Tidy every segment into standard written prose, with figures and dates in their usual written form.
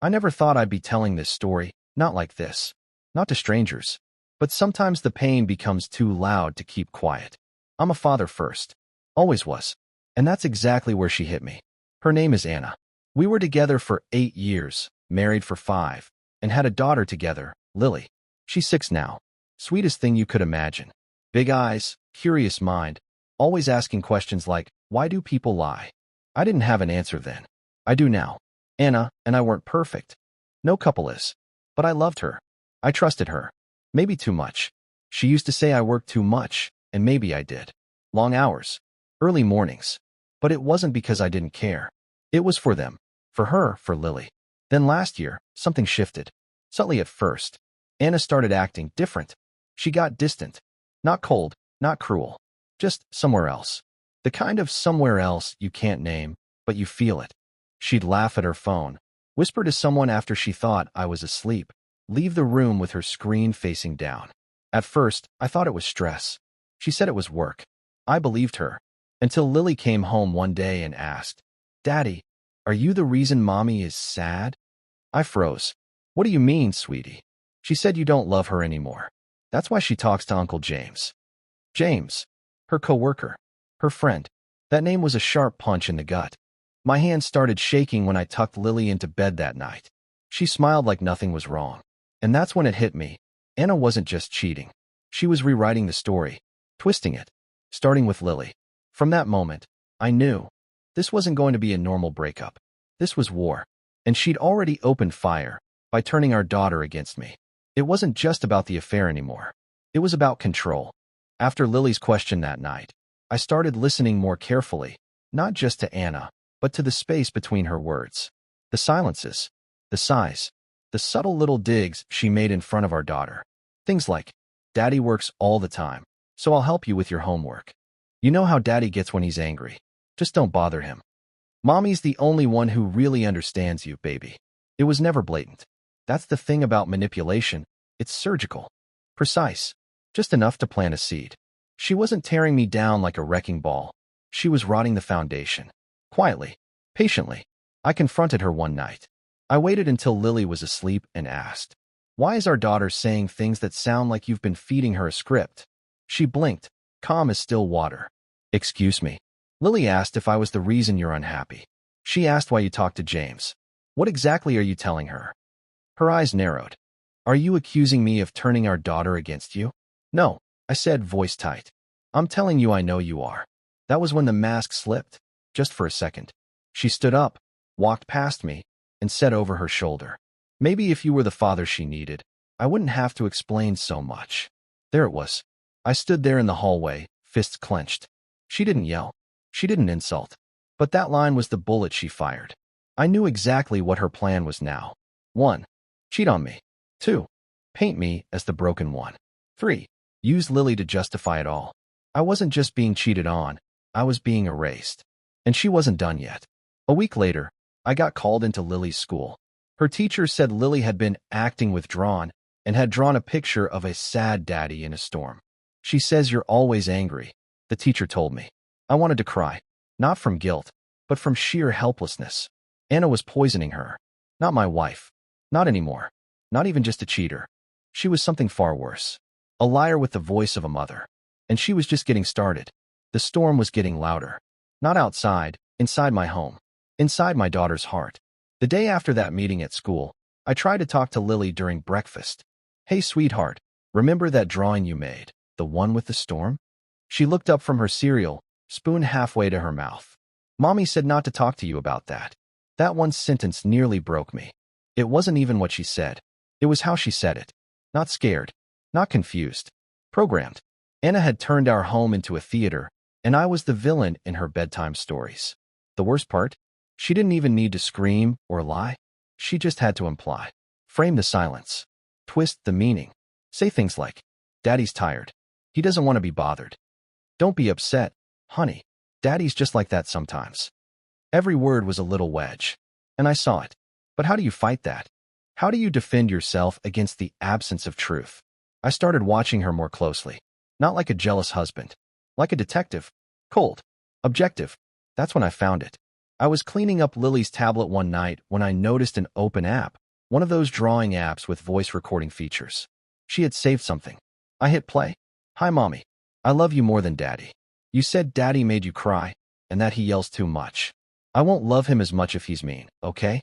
I never thought I'd be telling this story, not like this. Not to strangers. But sometimes the pain becomes too loud to keep quiet. I'm a father first. Always was. And that's exactly where she hit me. Her name is Anna. We were together for 8 years, married for 5, and had a daughter together, Lily. She's 6 now. Sweetest thing you could imagine. Big eyes, curious mind, always asking questions like, why do people lie? I didn't have an answer then. I do now. Anna and I weren't perfect. No couple is. But I loved her. I trusted her. Maybe too much. She used to say I worked too much, and maybe I did. Long hours. Early mornings. But it wasn't because I didn't care. It was for them. For her, for Lily. Then last year, something shifted. Subtly at first. Anna started acting different. She got distant. Not cold, not cruel. Just somewhere else. The kind of somewhere else you can't name, but you feel it. She'd laugh at her phone, whisper to someone after she thought I was asleep, leave the room with her screen facing down. At first, I thought it was stress. She said it was work. I believed her. Until Lily came home one day and asked, Daddy, are you the reason Mommy is sad? I froze. What do you mean, sweetie? She said you don't love her anymore. That's why she talks to Uncle James. James. Her coworker. Her friend. That name was a sharp punch in the gut. My hand started shaking when I tucked Lily into bed that night. She smiled like nothing was wrong. And that's when it hit me. Anna wasn't just cheating. She was rewriting the story, twisting it, starting with Lily. From that moment, I knew this wasn't going to be a normal breakup. This was war. And she'd already opened fire by turning our daughter against me. It wasn't just about the affair anymore. It was about control. After Lily's question that night, I started listening more carefully, not just to Anna, but to the space between her words. The silences, the sighs, the subtle little digs she made in front of our daughter. Things like, Daddy works all the time, so I'll help you with your homework. You know how Daddy gets when he's angry. Just don't bother him. Mommy's the only one who really understands you, baby. It was never blatant. That's the thing about manipulation. It's surgical. Precise. Just enough to plant a seed. She wasn't tearing me down like a wrecking ball. She was rotting the foundation. Quietly. Patiently. I confronted her one night. I waited until Lily was asleep and asked, why is our daughter saying things that sound like you've been feeding her a script? She blinked, calm as still water. Excuse me. Lily asked if I was the reason you're unhappy. She asked why you talked to James. What exactly are you telling her? Her eyes narrowed. Are you accusing me of turning our daughter against you? No, I said, voice tight. I'm telling you I know you are. That was when the mask slipped, just for a second. She stood up, walked past me, and said over her shoulder, maybe if you were the father she needed, I wouldn't have to explain so much. There it was. I stood there in the hallway, fists clenched. She didn't yell. She didn't insult. But that line was the bullet she fired. I knew exactly what her plan was now. 1. Cheat on me. 2. Paint me as the broken one. 3. Use Lily to justify it all. I wasn't just being cheated on. I was being erased. And she wasn't done yet. A week later, I got called into Lily's school. Her teacher said Lily had been acting withdrawn and had drawn a picture of a sad daddy in a storm. She says you're always angry, the teacher told me. I wanted to cry, not from guilt, but from sheer helplessness. Anna was poisoning her. Not my wife. Not anymore. Not even just a cheater. She was something far worse. A liar with the voice of a mother. And she was just getting started. The storm was getting louder. Not outside, inside my home. Inside my daughter's heart. The day after that meeting at school, I tried to talk to Lily during breakfast. Hey, sweetheart, remember that drawing you made? The one with the storm? She looked up from her cereal, spoon halfway to her mouth. Mommy said not to talk to you about that. That one sentence nearly broke me. It wasn't even what she said. It was how she said it. Not scared. Not confused. Programmed. Anna had turned our home into a theater, and I was the villain in her bedtime stories. The worst part? She didn't even need to scream or lie. She just had to imply. Frame the silence. Twist the meaning. Say things like, Daddy's tired. He doesn't want to be bothered. Don't be upset, honey. Daddy's just like that sometimes. Every word was a little wedge. And I saw it. But how do you fight that? How do you defend yourself against the absence of truth? I started watching her more closely. Not like a jealous husband. Like a detective. Cold. Objective. That's when I found it. I was cleaning up Lily's tablet one night when I noticed an open app, one of those drawing apps with voice recording features. She had saved something. I hit play. Hi, Mommy. I love you more than Daddy. You said Daddy made you cry, and that he yells too much. I won't love him as much if he's mean, okay?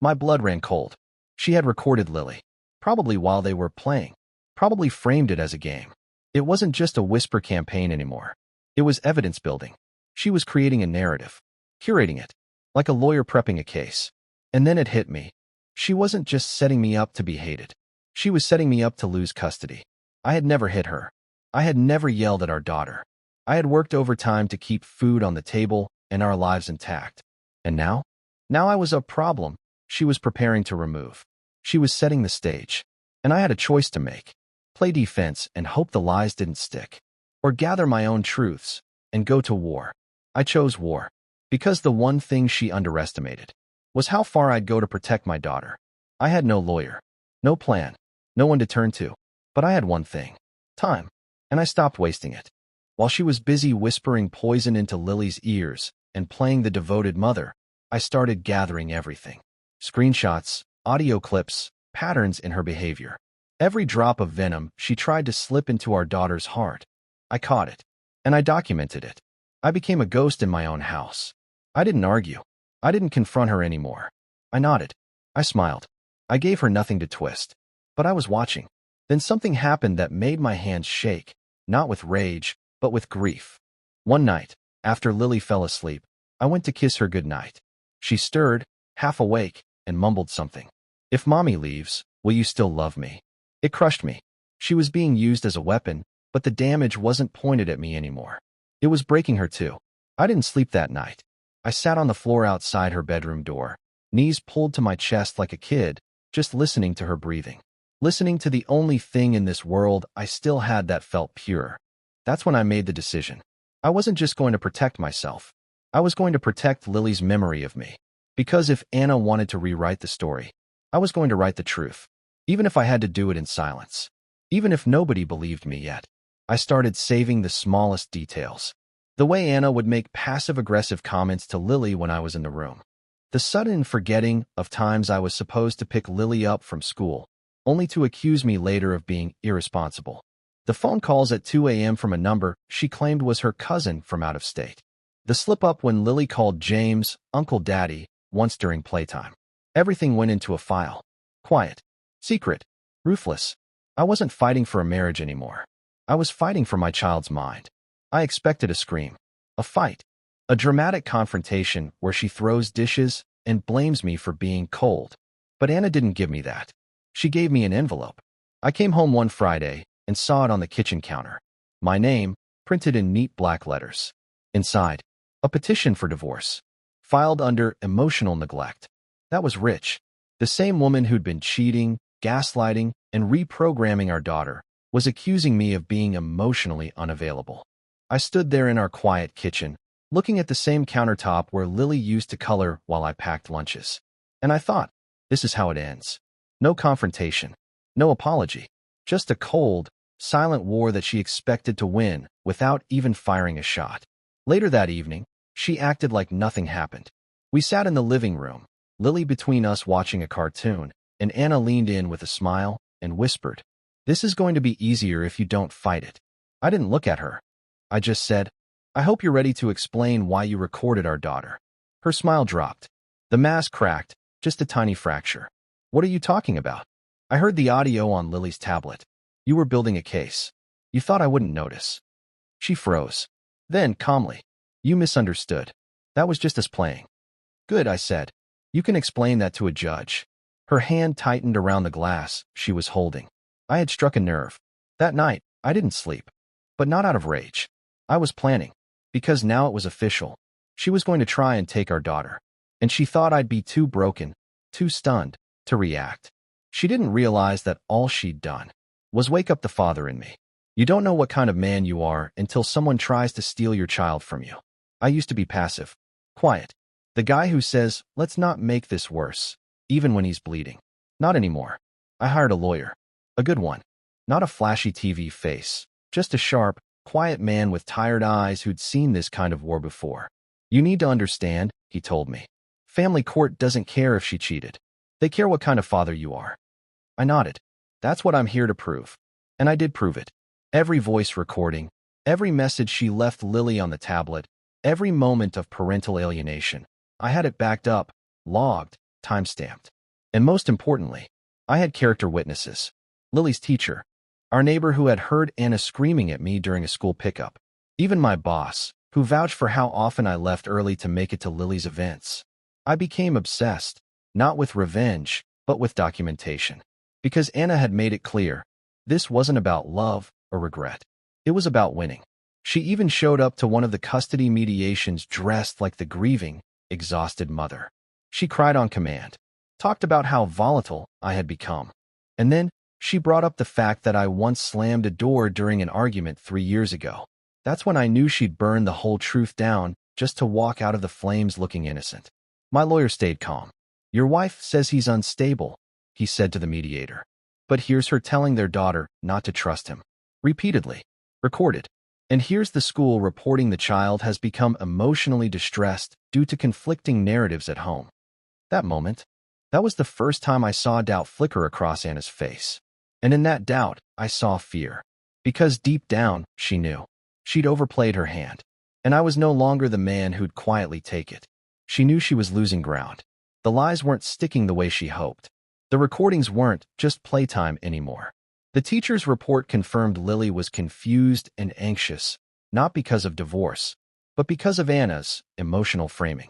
My blood ran cold. She had recorded Lily. Probably while they were playing. Probably framed it as a game. It wasn't just a whisper campaign anymore. It was evidence building. She was creating a narrative. Curating it. Like a lawyer prepping a case. And then it hit me. She wasn't just setting me up to be hated. She was setting me up to lose custody. I had never hit her. I had never yelled at our daughter. I had worked overtime to keep food on the table and our lives intact. And now? Now I was a problem she was preparing to remove. She was setting the stage. And I had a choice to make. Play defense and hope the lies didn't stick. Or gather my own truths and go to war. I chose war. Because the one thing she underestimated was how far I'd go to protect my daughter. I had no lawyer. No plan. No one to turn to. But I had one thing. Time. And I stopped wasting it. While she was busy whispering poison into Lily's ears and playing the devoted mother, I started gathering everything. Screenshots, audio clips, patterns in her behavior. Every drop of venom she tried to slip into our daughter's heart. I caught it. And I documented it. I became a ghost in my own house. I didn't argue. I didn't confront her anymore. I nodded. I smiled. I gave her nothing to twist. But I was watching. Then something happened that made my hands shake. Not with rage, but with grief. One night, after Lily fell asleep, I went to kiss her goodnight. She stirred, half awake, and mumbled something. If Mommy leaves, will you still love me? It crushed me. She was being used as a weapon, but the damage wasn't pointed at me anymore. It was breaking her too. I didn't sleep that night. I sat on the floor outside her bedroom door, knees pulled to my chest like a kid, just listening to her breathing. Listening to the only thing in this world I still had that felt pure. That's when I made the decision. I wasn't just going to protect myself. I was going to protect Lily's memory of me. Because if Anna wanted to rewrite the story, I was going to write the truth. Even if I had to do it in silence. Even if nobody believed me yet. I started saving the smallest details. The way Anna would make passive-aggressive comments to Lily when I was in the room. The sudden forgetting of times I was supposed to pick Lily up from school, only to accuse me later of being irresponsible. The phone calls at 2 a.m. from a number she claimed was her cousin from out of state. The slip-up when Lily called James, Uncle Daddy, once during playtime. Everything went into a file. Quiet. Secret. Ruthless. I wasn't fighting for a marriage anymore. I was fighting for my child's mind. I expected a scream. A fight. A dramatic confrontation where she throws dishes and blames me for being cold. But Anna didn't give me that. She gave me an envelope. I came home one Friday and saw it on the kitchen counter. My name, printed in neat black letters. Inside, a petition for divorce. Filed under emotional neglect. That was Rich. The same woman who'd been cheating, gaslighting, and reprogramming our daughter was accusing me of being emotionally unavailable. I stood there in our quiet kitchen, looking at the same countertop where Lily used to color while I packed lunches. And I thought, this is how it ends. No confrontation. No apology. Just a cold, silent war that she expected to win without even firing a shot. Later that evening, she acted like nothing happened. We sat in the living room, Lily between us watching a cartoon, and Anna leaned in with a smile and whispered, "This is going to be easier if you don't fight it." I didn't look at her. I just said, "I hope you're ready to explain why you recorded our daughter." Her smile dropped. The mask cracked, just a tiny fracture. "What are you talking about?" "I heard the audio on Lily's tablet. You were building a case. You thought I wouldn't notice." She froze. Then, calmly, "You misunderstood. That was just us playing." "Good," I said. "You can explain that to a judge." Her hand tightened around the glass she was holding. I had struck a nerve. That night, I didn't sleep. But not out of rage. I was planning. Because now it was official. She was going to try and take our daughter. And she thought I'd be too broken, too stunned, to react. She didn't realize that all she'd done was wake up the father in me. You don't know what kind of man you are until someone tries to steal your child from you. I used to be passive. Quiet. The guy who says, "Let's not make this worse," even when he's bleeding. Not anymore. I hired a lawyer. A good one. Not a flashy TV face. Just a sharp, quiet man with tired eyes who'd seen this kind of war before. You need to understand, he told me. Family court doesn't care if she cheated. They care what kind of father you are. I nodded. That's what I'm here to prove. And I did prove it. Every voice recording, every message she left Lily on the tablet, every moment of parental alienation. I had it backed up, logged, time-stamped. And most importantly, I had character witnesses. Lily's teacher, our neighbor who had heard Anna screaming at me during a school pickup, even my boss, who vouched for how often I left early to make it to Lily's events. I became obsessed, not with revenge, but with documentation. Because Anna had made it clear, this wasn't about love or regret. It was about winning. She even showed up to one of the custody mediations dressed like the grieving, exhausted mother. She cried on command, talked about how volatile I had become. And then she brought up the fact that I once slammed a door during an argument 3 years ago. That's when I knew she'd burned the whole truth down just to walk out of the flames looking innocent. My lawyer stayed calm. Your wife says he's unstable, he said to the mediator. But here's her telling their daughter not to trust him. Repeatedly. Recorded. And here's the school reporting the child has become emotionally distressed due to conflicting narratives at home. That moment, that was the first time I saw doubt flicker across Anna's face. And in that doubt, I saw fear. Because deep down, she knew. She'd overplayed her hand. And I was no longer the man who'd quietly take it. She knew she was losing ground. The lies weren't sticking the way she hoped. The recordings weren't just playtime anymore. The teacher's report confirmed Lily was confused and anxious, not because of divorce, but because of Anna's emotional framing.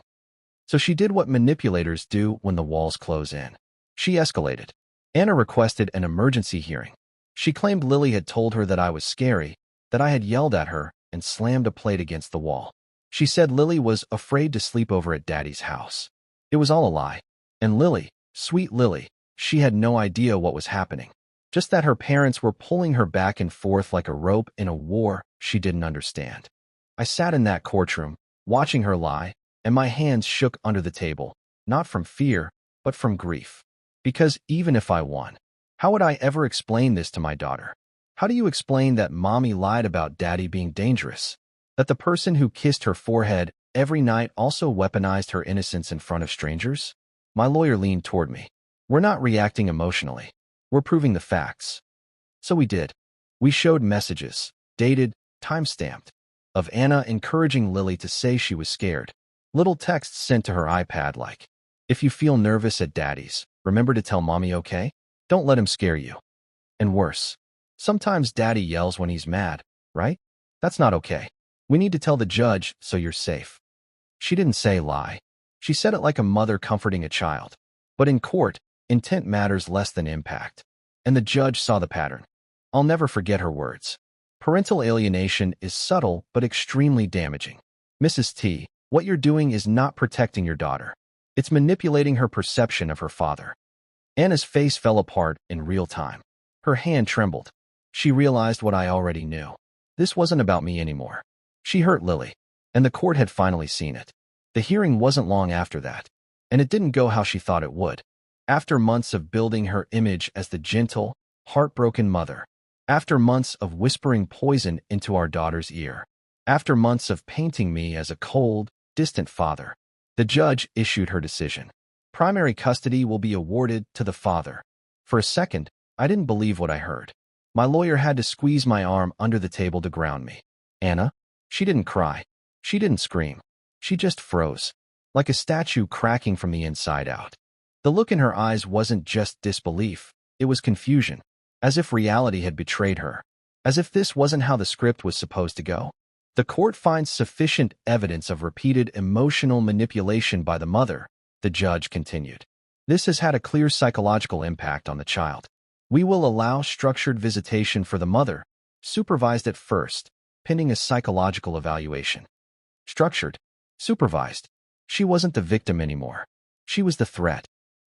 So she did what manipulators do when the walls close in. She escalated. Anna requested an emergency hearing. She claimed Lily had told her that I was scary, that I had yelled at her and slammed a plate against the wall. She said Lily was afraid to sleep over at Daddy's house. It was all a lie. And Lily, sweet Lily, she had no idea what was happening. Just that her parents were pulling her back and forth like a rope in a war she didn't understand. I sat in that courtroom, watching her lie, and my hands shook under the table, not from fear, but from grief. Because even if I won, how would I ever explain this to my daughter? How do you explain that mommy lied about daddy being dangerous? That the person who kissed her forehead every night also weaponized her innocence in front of strangers? My lawyer leaned toward me. We're not reacting emotionally. We're proving the facts. So we did. We showed messages, dated, time-stamped, of Anna encouraging Lily to say she was scared. Little texts sent to her iPad like, if you feel nervous at Daddy's, remember to tell Mommy, okay? Don't let him scare you. And worse, sometimes Daddy yells when he's mad, right? That's not okay. We need to tell the judge so you're safe. She didn't say lie. She said it like a mother comforting a child. But in court, intent matters less than impact. And the judge saw the pattern. I'll never forget her words. Parental alienation is subtle but extremely damaging. Mrs. T, what you're doing is not protecting your daughter. It's manipulating her perception of her father. Anna's face fell apart in real time. Her hand trembled. She realized what I already knew. This wasn't about me anymore. She hurt Lily, and the court had finally seen it. The hearing wasn't long after that, and it didn't go how she thought it would. After months of building her image as the gentle, heartbroken mother, after months of whispering poison into our daughter's ear, after months of painting me as a cold, distant father, the judge issued her decision. Primary custody will be awarded to the father. For a second, I didn't believe what I heard. My lawyer had to squeeze my arm under the table to ground me. Anna? She didn't cry. She didn't scream. She just froze, like a statue cracking from the inside out. The look in her eyes wasn't just disbelief, it was confusion, as if reality had betrayed her, as if this wasn't how the script was supposed to go. The court finds sufficient evidence of repeated emotional manipulation by the mother, the judge continued. This has had a clear psychological impact on the child. We will allow structured visitation for the mother, supervised at first, pending a psychological evaluation. Structured, supervised. She wasn't the victim anymore. She was the threat.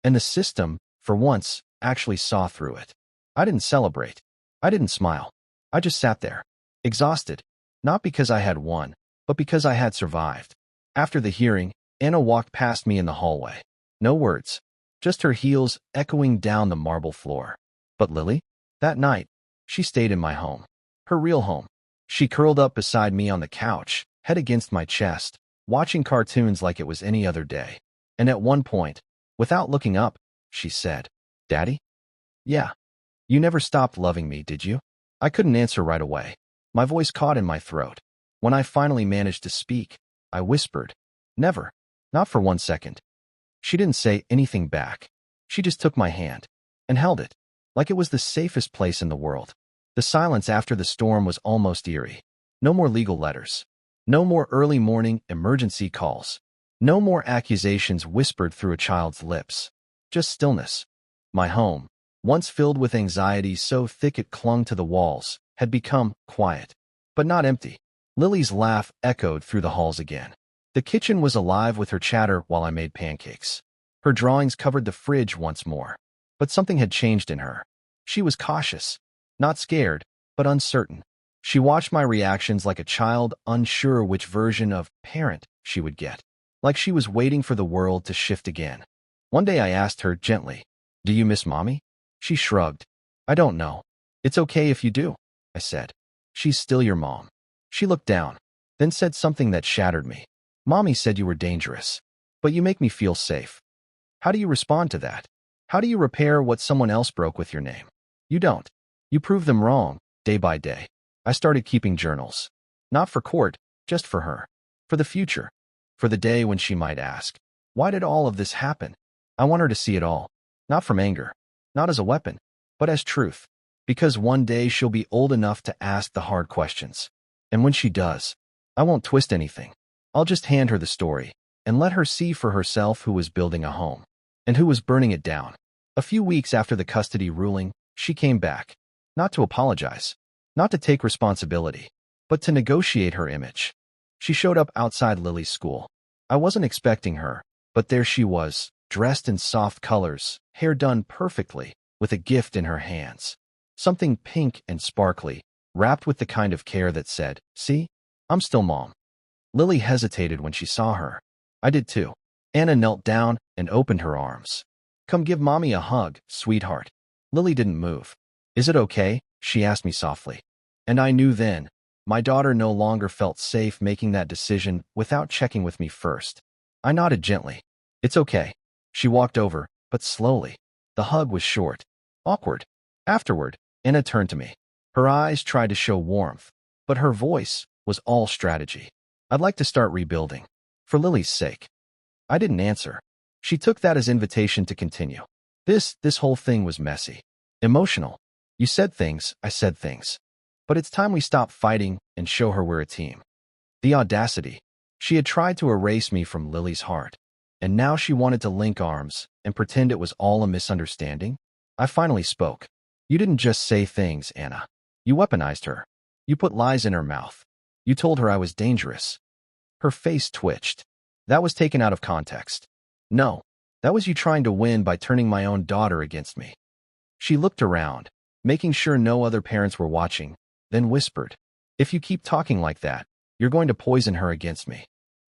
And the system, for once, actually saw through it. I didn't celebrate. I didn't smile. I just sat there, exhausted, not because I had won, but because I had survived. After the hearing, Anna walked past me in the hallway. No words, just her heels echoing down the marble floor. But Lily? That night, she stayed in my home. Her real home. She curled up beside me on the couch, head against my chest, watching cartoons like it was any other day. And at one point, without looking up, she said, "Daddy?" "Yeah. You never stopped loving me, did you?" I couldn't answer right away. My voice caught in my throat. When I finally managed to speak, I whispered, "Never. Not for 1 second." She didn't say anything back. She just took my hand and held it, like it was the safest place in the world. The silence after the storm was almost eerie. No more legal letters. No more early morning emergency calls. No more accusations whispered through a child's lips. Just stillness. My home, once filled with anxiety so thick it clung to the walls, had become quiet, but not empty. Lily's laugh echoed through the halls again. The kitchen was alive with her chatter while I made pancakes. Her drawings covered the fridge once more. But something had changed in her. She was cautious, not scared, but uncertain. She watched my reactions like a child unsure which version of parent she would get, like she was waiting for the world to shift again. One day I asked her gently, "Do you miss Mommy?" She shrugged. "I don't know. It's okay if you do," I said. "She's still your mom." She looked down, then said something that shattered me. "Mommy said you were dangerous, but you make me feel safe." How do you respond to that? How do you repair what someone else broke with your name? You don't. You prove them wrong, day by day. I started keeping journals. Not for court, just for her. For the future. For the day when she might ask, "Why did all of this happen?" I want her to see it all. Not from anger. Not as a weapon. But as truth. Because one day she'll be old enough to ask the hard questions. And when she does, I won't twist anything. I'll just hand her the story and let her see for herself who was building a home and who was burning it down. A few weeks after the custody ruling, she came back. Not to apologize. Not to take responsibility. But to negotiate her image. She showed up outside Lily's school. I wasn't expecting her, but there she was, dressed in soft colors, hair done perfectly, with a gift in her hands. Something pink and sparkly, wrapped with the kind of care that said, "See? I'm still Mom." Lily hesitated when she saw her. I did too. Anna knelt down and opened her arms. "Come give Mommy a hug, sweetheart." Lily didn't move. "Is it okay?" she asked me softly. And I knew then, my daughter no longer felt safe making that decision without checking with me first. I nodded gently. "It's okay." She walked over, but slowly. The hug was short. Awkward. Afterward, Anna turned to me. Her eyes tried to show warmth, but her voice was all strategy. "I'd like to start rebuilding. For Lily's sake." I didn't answer. She took that as invitation to continue. This whole thing was messy. Emotional. You said things, I said things. But it's time we stop fighting and show her we're a team. The audacity. She had tried to erase me from Lily's heart. And now she wanted to link arms and pretend it was all a misunderstanding. I finally spoke. "You didn't just say things, Anna. You weaponized her. You put lies in her mouth. You told her I was dangerous." Her face twitched. "That was taken out of context." "No, that was you trying to win by turning my own daughter against me." She looked around, making sure no other parents were watching, then whispered, "If you keep talking like that, you're going to poison her against me."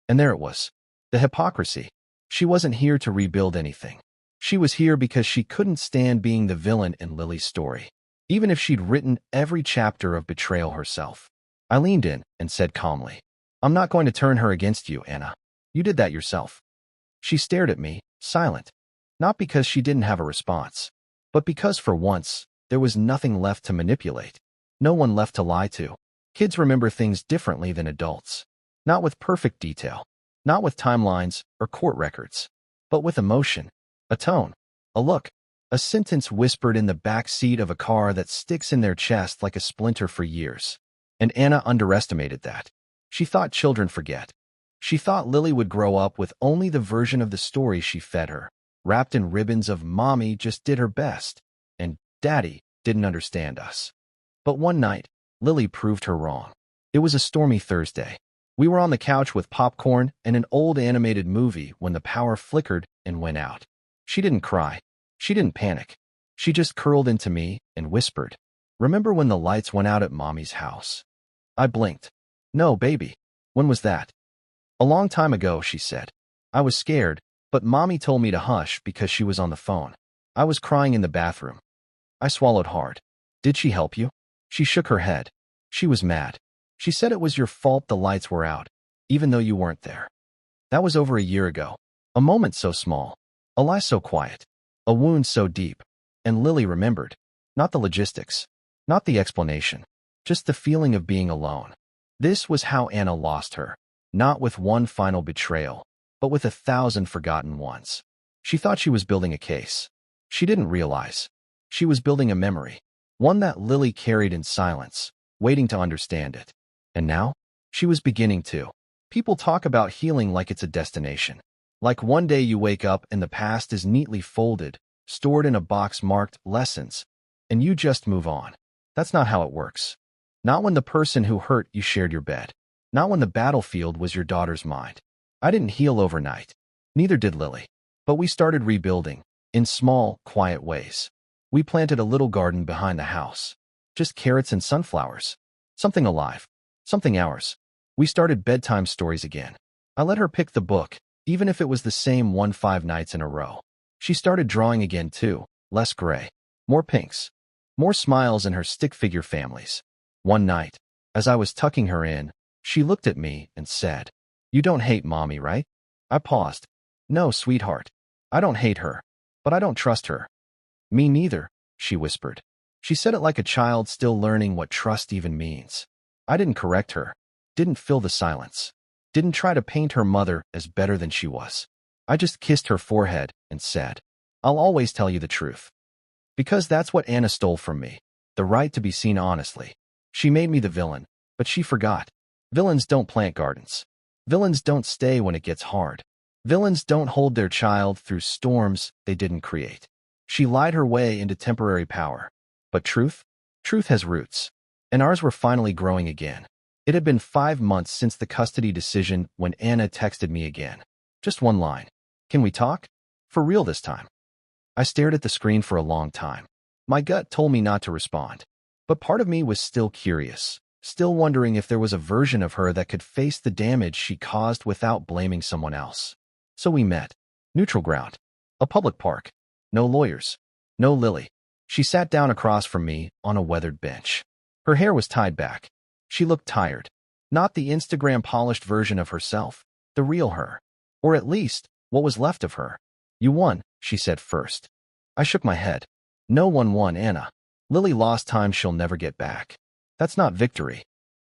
And there it was. The hypocrisy. She wasn't here to rebuild anything. She was here because she couldn't stand being the villain in Lily's story, even if she'd written every chapter of betrayal herself. I leaned in and said calmly, "I'm not going to turn her against you, Anna. You did that yourself." She stared at me, silent. Not because she didn't have a response, but because for once, there was nothing left to manipulate. No one left to lie to. Kids remember things differently than adults. Not with perfect detail. Not with timelines or court records. But with emotion. A tone. A look. A sentence whispered in the back seat of a car that sticks in their chest like a splinter for years. And Anna underestimated that. She thought children forget. She thought Lily would grow up with only the version of the story she fed her, wrapped in ribbons of Mommy just did her best, and Daddy didn't understand us. But one night, Lily proved her wrong. It was a stormy Thursday. We were on the couch with popcorn and an old animated movie when the power flickered and went out. She didn't cry. She didn't panic. She just curled into me and whispered, "Remember when the lights went out at Mommy's house?" I blinked. "No, baby. When was that?" "A long time ago," she said. "I was scared, but Mommy told me to hush because she was on the phone. I was crying in the bathroom." I swallowed hard. "Did she help you?" She shook her head. She was mad. She said it was your fault the lights were out, even though you weren't there. That was over a year ago. A moment so small. A lie so quiet. A wound so deep. And Lily remembered. Not the logistics. Not the explanation. Just the feeling of being alone. This was how Anna lost her. Not with one final betrayal, but with 1,000 forgotten ones. She thought she was building a case. She didn't realize. She was building a memory. One that Lily carried in silence, waiting to understand it. And now, she was beginning to. People talk about healing like it's a destination. Like one day you wake up and the past is neatly folded, stored in a box marked lessons, and you just move on. That's not how it works. Not when the person who hurt you shared your bed. Not when the battlefield was your daughter's mind. I didn't heal overnight. Neither did Lily. But we started rebuilding, in small, quiet ways. We planted a little garden behind the house. Just carrots and sunflowers. Something alive. Something ours. We started bedtime stories again. I let her pick the book, even if it was the same one 5 nights in a row. She started drawing again too, less gray. More pinks. More smiles in her stick figure families. One night, as I was tucking her in, she looked at me and said, "You don't hate Mommy, right?" I paused. "No, sweetheart. I don't hate her. But I don't trust her." "Me neither," she whispered. She said it like a child still learning what trust even means. I didn't correct her. Didn't fill the silence. Didn't try to paint her mother as better than she was. I just kissed her forehead and said, "I'll always tell you the truth." Because that's what Anna stole from me. The right to be seen honestly. She made me the villain, but she forgot. Villains don't plant gardens. Villains don't stay when it gets hard. Villains don't hold their child through storms they didn't create. She lied her way into temporary power. But truth? Truth has roots. And ours were finally growing again. It had been 5 months since the custody decision when Anna texted me again. Just one line. "Can we talk? For real this time." I stared at the screen for a long time. My gut told me not to respond. But part of me was still curious. Still wondering if there was a version of her that could face the damage she caused without blaming someone else. So we met. Neutral ground. A public park. No lawyers. No Lily. She sat down across from me on a weathered bench. Her hair was tied back. She looked tired. Not the Instagram-polished version of herself. The real her. Or at least, what was left of her. "You won," she said first. I shook my head. "No one won, Anna. Lily lost time she'll never get back. That's not victory."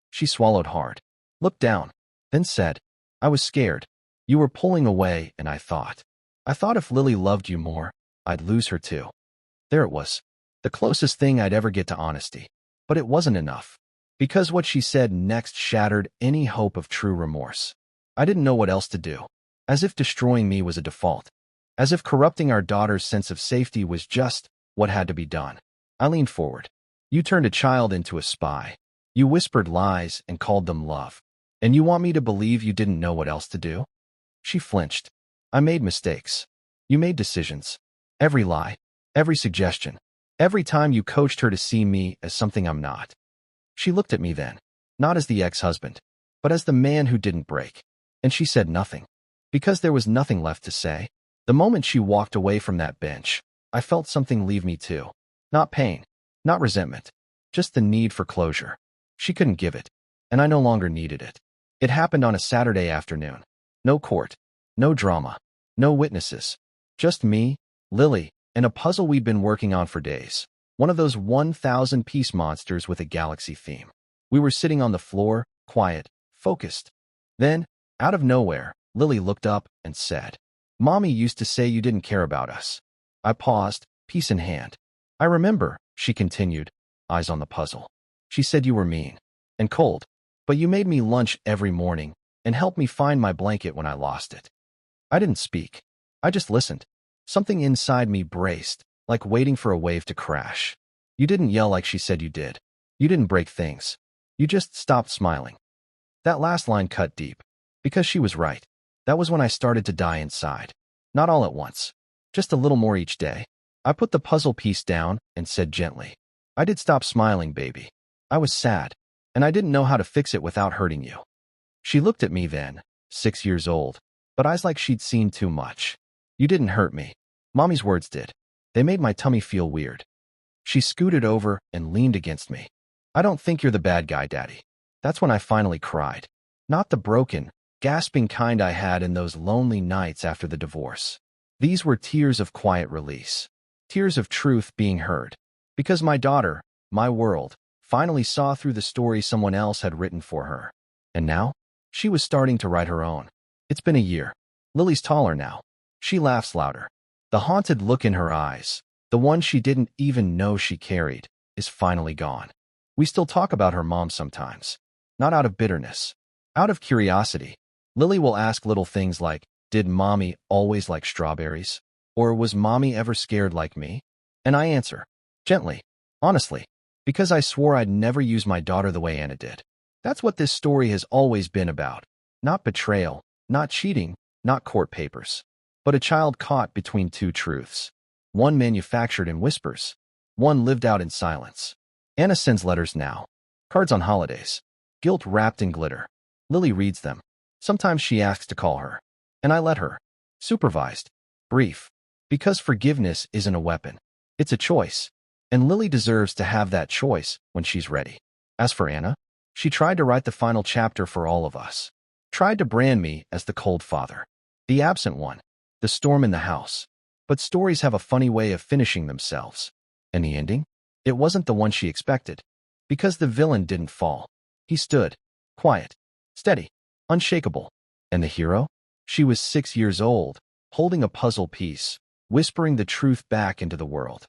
She swallowed hard, looked down, then said, "I was scared. You were pulling away, and I thought if Lily loved you more, I'd lose her too." There it was. The closest thing I'd ever get to honesty. But it wasn't enough. Because what she said next shattered any hope of true remorse. I didn't know what else to do. As if destroying me was a default. As if corrupting our daughter's sense of safety was just what had to be done. I leaned forward. "You turned a child into a spy. You whispered lies and called them love. And you want me to believe you didn't know what else to do?" She flinched. "I made mistakes. You made decisions. Every lie. Every suggestion. Every time you coached her to see me as something I'm not." She looked at me then. Not as the ex-husband, but as the man who didn't break. And she said nothing. Because there was nothing left to say. The moment she walked away from that bench, I felt something leave me too. Not pain. Not resentment. Just the need for closure. She couldn't give it. And I no longer needed it. It happened on a Saturday afternoon. No court. No drama. No witnesses. Just me, Lily, and a puzzle we'd been working on for days. One of those 1,000-piece monsters with a galaxy theme. We were sitting on the floor, quiet, focused. Then, out of nowhere, Lily looked up and said, "Mommy used to say you didn't care about us." I paused, piece in hand. "I remember," she continued, eyes on the puzzle. "She said you were mean and cold, but you made me lunch every morning and helped me find my blanket when I lost it." I didn't speak. I just listened. Something inside me braced, like waiting for a wave to crash. "You didn't yell like she said you did. You didn't break things. You just stopped smiling." That last line cut deep. Because she was right. That was when I started to die inside. Not all at once. Just a little more each day. I put the puzzle piece down and said gently, "I did stop smiling, baby. I was sad, and I didn't know how to fix it without hurting you." She looked at me then, 6 years old, but eyes like she'd seen too much. "You didn't hurt me. Mommy's words did. They made my tummy feel weird." She scooted over and leaned against me. "I don't think you're the bad guy, Daddy." That's when I finally cried. Not the broken, gasping kind I had in those lonely nights after the divorce. These were tears of quiet release, tears of truth being heard. Because my daughter, my world, finally saw through the story someone else had written for her. And now, she was starting to write her own. It's been a year. Lily's taller now. She laughs louder. The haunted look in her eyes, the one she didn't even know she carried, is finally gone. We still talk about her mom sometimes. Not out of bitterness. Out of curiosity. Lily will ask little things like, did mommy always like strawberries? Or was mommy ever scared like me? And I answer, gently, honestly, because I swore I'd never use my daughter the way Anna did. That's what this story has always been about. Not betrayal, not cheating, not court papers, but a child caught between two truths. One manufactured in whispers, one lived out in silence. Anna sends letters now, cards on holidays, guilt wrapped in glitter. Lily reads them. Sometimes she asks to call her, and I let her. Supervised, brief, because forgiveness isn't a weapon. It's a choice, and Lily deserves to have that choice when she's ready. As for Anna, she tried to write the final chapter for all of us. Tried to brand me as the cold father, the absent one, the storm in the house. But stories have a funny way of finishing themselves. And the ending? It wasn't the one she expected. Because the villain didn't fall. He stood, quiet, steady, unshakable. And the hero? She was 6 years old, holding a puzzle piece, whispering the truth back into the world.